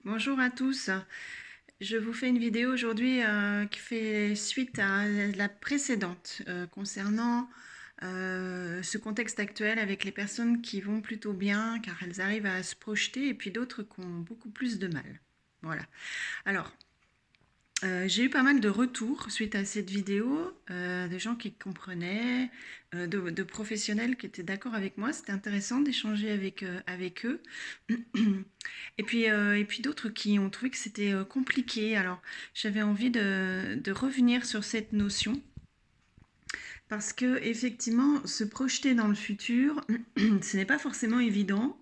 Bonjour à tous. Je vous fais une vidéo aujourd'hui qui fait suite à la précédente concernant ce contexte actuel avec les personnes qui vont plutôt bien car elles arrivent à se projeter et puis d'autres qui ont beaucoup plus de mal. Voilà. Alors, j'ai eu pas mal de retours suite à cette vidéo, de gens qui comprenaient, de professionnels qui étaient d'accord avec moi. C'était intéressant d'échanger avec eux. Et puis d'autres qui ont trouvé que c'était compliqué. Alors j'avais envie de revenir sur cette notion parce que effectivement, se projeter dans le futur, ce n'est pas forcément évident.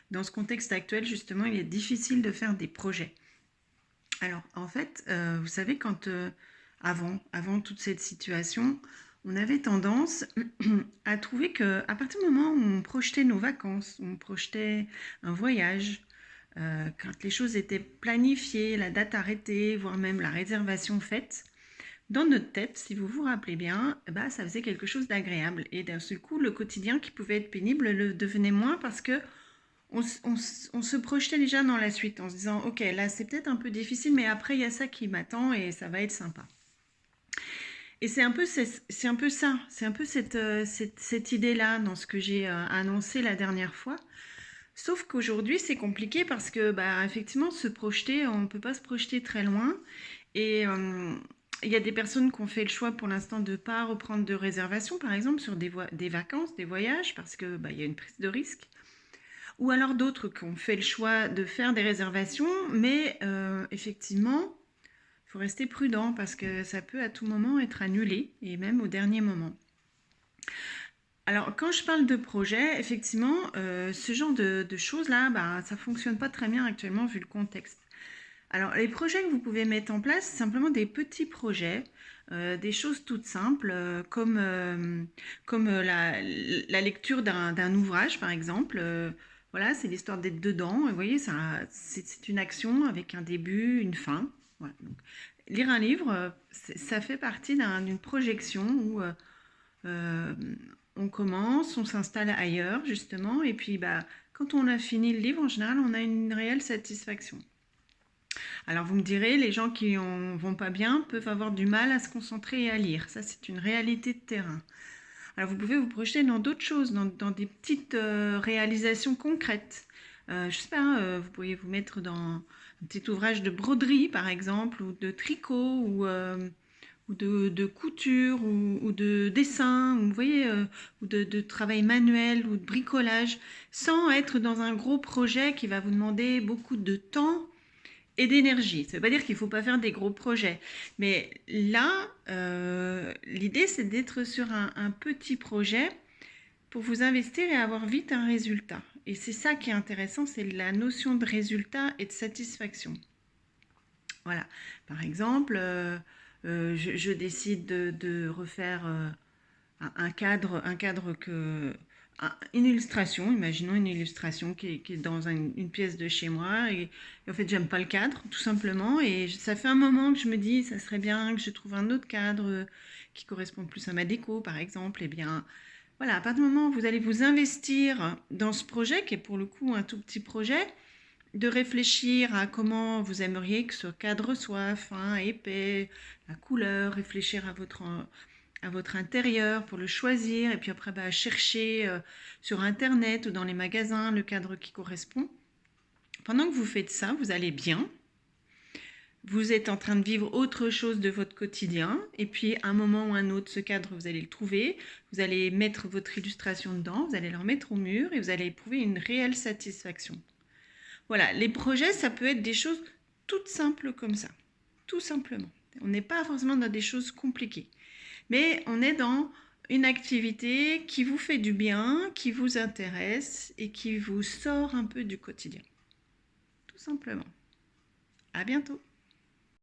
Dans ce contexte actuel, justement, il est difficile de faire des projets. Alors, en fait, vous savez, avant toute cette situation, on avait tendance à trouver qu'à partir du moment où on projetait nos vacances, on projetait un voyage, quand les choses étaient planifiées, la date arrêtée, voire même la réservation faite, dans notre tête, si vous vous rappelez bien, bah, ça faisait quelque chose d'agréable. Et d'un seul coup, le quotidien qui pouvait être pénible le devenait moins parce que on se projetait déjà dans la suite en se disant ok, là c'est peut-être un peu difficile, mais après il y a ça qui m'attend et ça va être sympa. Et c'est un peu ça, c'est un peu cette idée-là dans ce que j'ai annoncé la dernière fois. Sauf qu'aujourd'hui c'est compliqué parce que bah, effectivement se projeter, on ne peut pas se projeter très loin. Et il y a des personnes qui ont fait le choix pour l'instant de ne pas reprendre de réservation, par exemple sur des vacances, des voyages, parce que bah, y a une prise de risque. Ou alors d'autres qui ont fait le choix de faire des réservations, mais effectivement, il faut rester prudent parce que ça peut à tout moment être annulé, et même au dernier moment. Alors, quand je parle de projet, effectivement, ce genre de choses-là, bah, ça ne fonctionne pas très bien actuellement vu le contexte. Alors, les projets que vous pouvez mettre en place, c'est simplement des petits projets, des choses toutes simples, comme la lecture d'un ouvrage, par exemple. Voilà, c'est l'histoire d'être dedans. Et vous voyez, c'est une action avec un début, une fin. Voilà. Donc, lire un livre, ça fait partie d'une projection où euh, on commence, on s'installe ailleurs, justement. Et puis, bah, quand on a fini le livre, en général, on a une réelle satisfaction. Alors vous me direz, les gens qui vont pas bien peuvent avoir du mal à se concentrer et à lire. Ça, c'est une réalité de terrain. Alors vous pouvez vous projeter dans d'autres choses, dans des petites réalisations concrètes. Je sais pas, vous pourriez vous mettre dans un petit ouvrage de broderie, par exemple, ou de tricot, ou de couture, ou de dessin, ou, vous voyez, ou de travail manuel, ou de bricolage, sans être dans un gros projet qui va vous demander beaucoup de temps et d'énergie. Ça ne veut pas dire qu'il ne faut pas faire des gros projets. Mais là, l'idée, c'est d'être sur un petit projet pour vous investir et avoir vite un résultat. Et c'est ça qui est intéressant, c'est la notion de résultat et de satisfaction. Voilà. Par exemple, je décide de refaire un cadre une illustration, imaginons une illustration qui est dans une pièce de chez moi et en fait j'aime pas le cadre tout simplement et ça fait un moment que je me dis ça serait bien que je trouve un autre cadre qui correspond plus à ma déco par exemple. Et bien voilà, à partir du moment où vous allez vous investir dans ce projet qui est pour le coup un tout petit projet, de réfléchir à comment vous aimeriez que ce cadre soit fin, épais, la couleur, réfléchir à votre intérieur pour le choisir et puis après bah, chercher sur internet ou dans les magasins le cadre qui correspond. Pendant que vous faites ça, vous allez bien. Vous êtes en train de vivre autre chose de votre quotidien et puis à un moment ou un autre, ce cadre, vous allez le trouver. Vous allez mettre votre illustration dedans, vous allez le remettre au mur et vous allez éprouver une réelle satisfaction. Voilà, les projets, ça peut être des choses toutes simples comme ça, tout simplement. On n'est pas forcément dans des choses compliquées, mais on est dans une activité qui vous fait du bien, qui vous intéresse et qui vous sort un peu du quotidien. Tout simplement. À bientôt.